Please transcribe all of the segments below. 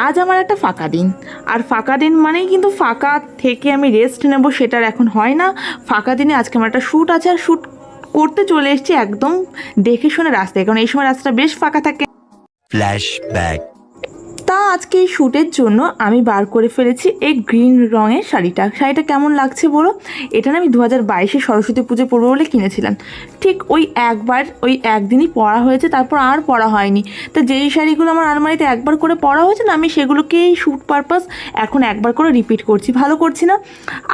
আজ আমার একটা ফাঁকা দিন, আর ফাঁকা দিন মানেই কিন্তু ফাঁকা থেকে আমি রেস্ট নেব, সেটার এখন হয় না। ফাঁকা দিনে আজকে আমার একটা শ্যুট আছে, আর শ্যুট করতে চলে এসেছি একদম দেখে শুনে রাস্তায়, কারণ এই সময় রাস্তাটা বেশ ফাঁকা থাকে। ফ্ল্যাশব্যাক। তা আজকে এই শ্যুটের জন্য আমি বার করে ফেলেছি এই গ্রিন রঙের শাড়িটা কেমন লাগছে বলো? এটা না আমি 2022-এ সরস্বতী পুজো পরবো বলে কিনেছিলাম। ঠিক ওই একদিনই পরা হয়েছে, তারপর আর পরা হয়নি। তো যেই শাড়িগুলো আমার আলমারিতে একবার করে পরা হয়েছে না, আমি সেগুলোকেই শ্যুট পারপাস এখন একবার করে রিপিট করছি। ভালো করছি না?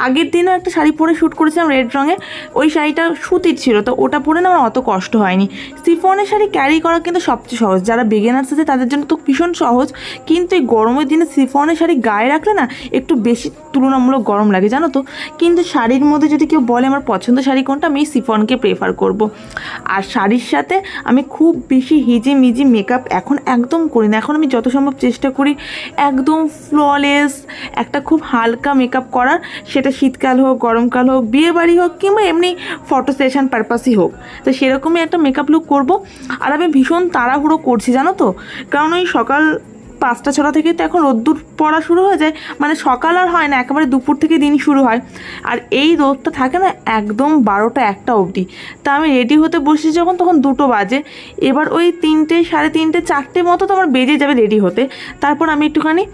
আগের দিনও একটা শাড়ি পরে শ্যুট করেছিলাম রেড রঙের, ওই শাড়িটা সুতির ছিল, তো ওটা পরে না আমার অত কষ্ট হয়নি। শিফনের শাড়ি ক্যারি করা কিন্তু সবচেয়ে সহজ, যারা বিগিনার্স আছে তাদের জন্য তো ভীষণ সহজ, কিন্তু এই গরমের দিনে শিফনের শাড়ি গায়ে রাখলে না একটু বেশি তুলনামূলক গরম লাগে, জানো তো। কিন্তু শাড়ির মধ্যে যদি কেউ বলে আমার পছন্দের শাড়ি কোনটা, আমি শিফনকে প্রেফার করব। আর শাড়ির সাথে আমি খুব বেশি হিজিমিজি মেকআপ এখন একদম করি না। এখন আমি যত সম্ভব চেষ্টা করি একদম ফ্ললেস একটা খুব হালকা মেকআপ করার, সেটা শীতকাল হোক, গরমকাল হোক, বিয়েবাড়ি হোক, কিংবা এমনি ফটো সেশন পারপাসই হোক। তো সেরকমই একটা মেকআপ লুক করব। আর আমি ভীষণ তাড়াহুড়ো করছি, জানো তো, কারণ ওই সকাল 5টা-6টা থেকে তো এখন রোদ্দুর পড়া শুরু হয়ে যায়, মানে সকাল আর হয় না, একেবারে দুপুর থেকে দিন শুরু হয়। আর এই রোদটা থাকে না একদম 12টা-1টা অবধি। তা আমি রেডি হতে বসেছি যখন, তখন 2টো বাজে। এবার ওই 3টে, 3:30, 4টে মতো তো আমার বেজে যাবে রেডি হতে। তারপর আমি একটুখানি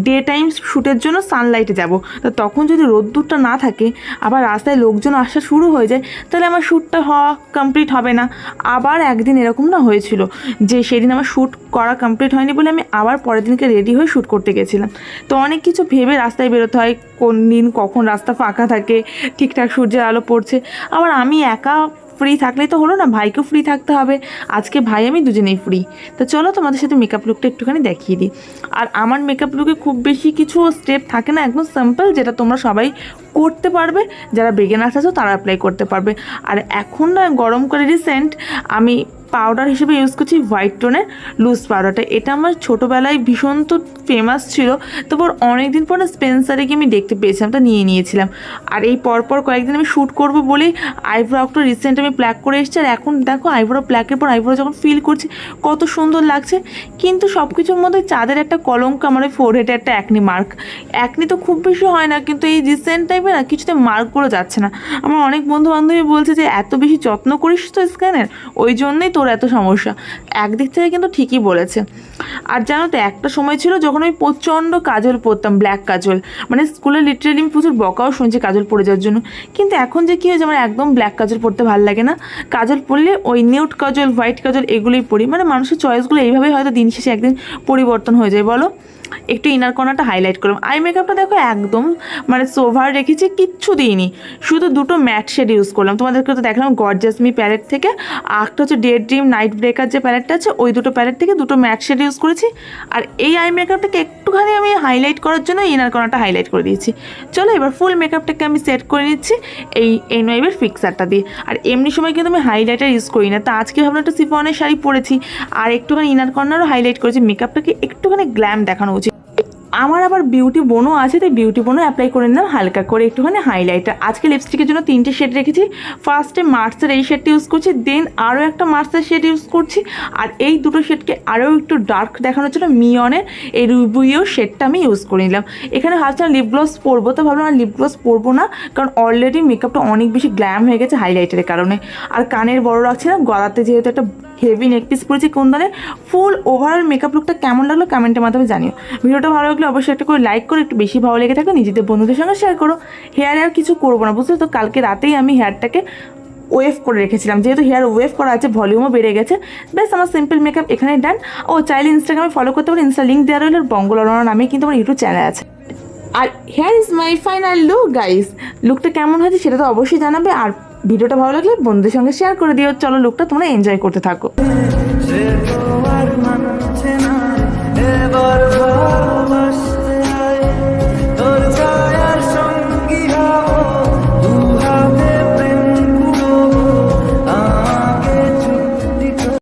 ডে টাইম শ্যুটের জন্য সানলাইটে যাব। তো তখন যদি রোদ্দুরটা না থাকে, আবার রাস্তায় লোকজন আসা শুরু হয়ে যায়, তাহলে আমার শ্যুটটা কমপ্লিট হবে না। আবার একদিন এরকম না হয়েছিল যে সেদিন আমার শ্যুট করা কমপ্লিট হয়নি বলে আমি আবার পরের দিনকে রেডি হয়ে শ্যুট করতে গেছিলাম। তো অনেক কিছু ভেবে রাস্তায় বেরোতে হয়, কোন দিন কখন রাস্তা ফাঁকা থাকে, ঠিকঠাক সূর্যের আলো পড়ছে। আবার আমি একা ফ্রি থাকলেই তো হলো না, ভাইকেও ফ্রি থাকতে হবে। আজকে ভাই আমি দুজনেই ফ্রি। তো চলো তোমাদের সাথে মেকআপ লুকটা একটুখানি দেখিয়ে দিই। আর আমার মেকআপ লুকে খুব বেশি কিছু স্টেপ থাকে না, একদম সিম্পল, যেটা তোমরা সবাই করতে পারবে, যারা বিগিনার্স আছো তারা অ্যাপ্লাই করতে পারবে। আর এখন না গরমকালে রিসেন্ট আমি পাউডার হিসেবে ইউজ করছি হোয়াইট টোনের লুজ পাউডারটা। এটা আমার ছোটোবেলায় ভীষণ তো ফেমাস ছিল, তারপর অনেক দিন পরে স্পেন্সারে গিয়ে আমি দেখতে পেয়েছিলাম, তা নিয়ে নিয়েছিলাম। আর এই পরপর কয়েকদিন আমি শ্যুট করবো বলেই আইব্রো একটা রিসেন্ট আমি প্ল্যাক করে এসেছি। আর এখন দেখো আইব্রো প্ল্যাকের পর আইব্রো যখন ফিল করছি কত সুন্দর লাগছে। কিন্তু সব কিছুর মধ্যে চাঁদের একটা কলঙ্ক, আমার ওই ফোরহেডে একটা অ্যাকনি মার্ক। অ্যাকনি তো খুব বেশি হয় না, কিন্তু এই রিসেন্ট টাইমে না কিছুতে মার্কগুলো যাচ্ছে না। আমার অনেক বন্ধু বান্ধবী বলছে যে এত বেশি যত্ন করিস তো স্কিনের, ওই জন্যই তোর এত সমস্যা। একদিক থেকে কিন্তু ঠিকই বলেছে। আর জানো তো একটা সময় ছিল যখন আমি প্রচণ্ড কাজল পরতাম, ব্ল্যাক কাজল, মানে স্কুলে লিটারেলি আমি প্রচুর বকাও শুনছি কাজল পরে যাওয়ার জন্য। কিন্তু এখন যে কী হয়েছে, আমার একদম ব্ল্যাক কাজল পরতে ভালো লাগে না। কাজল পরলে ওই নিউড কাজল, হোয়াইট কাজল এগুলোই পরি। মানে মানুষের চয়েসগুলো এইভাবেই হয়তো দিন শেষে একদিন পরিবর্তন হয়ে যায়, বলো। একটু ইনার কর্নারটা হাইলাইট করলাম। আই মেকআপটা দেখো একদম মানে সোভার রেখেছি, কিচ্ছু দিইনি, শুধু 2টো ম্যাট শেড ইউজ করলাম। তোমাদেরকে তো দেখলাম গর্জিয়াস মি প্যালেট থেকে, আর একটা হচ্ছে ডে ড্রিম নাইট ব্রেকার যে প্যালেটটা আছে, ওই 2টো প্যালেট থেকে 2টো ম্যাট শেড ইউজ করেছি। আর এই আই মেকআপটাকে একটুখানি আমি হাইলাইট করার জন্য ইনার কর্নারটা হাইলাইট করে দিয়েছি। চলো এবার ফুল মেকআপটাকে আমি সেট করে নিচ্ছি এই এনওয়াইবের ফিক্সারটা দিয়ে। আর এমনি সময় কিন্তু আমি হাইলাইটার ইউজ করি না। তা আজকে ভাবলাম একটা শিফনের শাড়ি পরেছি, আর একটুখানি ইনার কর্নারও হাইলাইট করেছি, মেকআপটাকে একটুখানি গ্ল্যাম দেখানো উচিত। আমার আবার বিউটি বোনও আছে, তাই বিউটি বোনও অ্যাপ্লাই করে নিলাম হালকা করে একটুখানি হাইলাইটার। আজকে লিপস্টিকের জন্য 3টে শেড রেখেছি। ফার্স্টে মার্সের এই শেডটা ইউজ করছি, দেন আরও একটা মার্সের শেড ইউজ করছি, আর এই 2টো শেডকে আরও একটু ডার্ক দেখানোর জন্য মিয়নের এই রুবিও শেডটা আমি ইউজ করে নিলাম। এখানে ভাবছিলাম লিপ গ্লস পরবো, তো ভাবলাম লিপ গ্লস পরবো না, কারণ অলরেডি মেকআপটা অনেক বেশি গ্ল্যাম হয়ে গেছে হাইলাইটারের কারণে। আর কানের বড় রাখছি না, গলাতে যেহেতু একটা হেভি নেকপিস পরেছি কুন্দনের। ফুল ওভারঅল মেকআপ লুকটা কেমন লাগলো কমেন্টের মাধ্যমে জানিও। ভিডিওটা ভালো লাগলে অবশ্যই একটা করে লাইক করো, একটু বেশি ভালো লেগে থাকলে নিজেদের বন্ধুদের সঙ্গে শেয়ার করো। হেয়ারে আর কিছু করবো না, বুঝলো তো। কালকে রাতেই আমি হেয়ারটাকে ওয়েভ করে রেখেছিলাম, যেহেতু হেয়ার ওয়েভ করা আছে ভলিউমও বেড়ে গেছে। বেশ আমার সিম্পল মেকআপ এখানে ডান। ও চাইলে ইনস্টাগ্রামে ফলো করতে পারো, ইনস্টা লিঙ্ক দেওয়া রইল, বঙ্গলরনা নামে কিন্তু আমার ইউটিউব চ্যানেল আছে। আর here is my final look guys. লুকটা কেমন হয়েছে সেটা তো অবশ্যই জানাবে, আর ভিডিওটা ভালো লাগলে বন্ধুদের সঙ্গে শেয়ার করে দিও। চলো লুকটা তোমরা এনজয় করতে থাকো।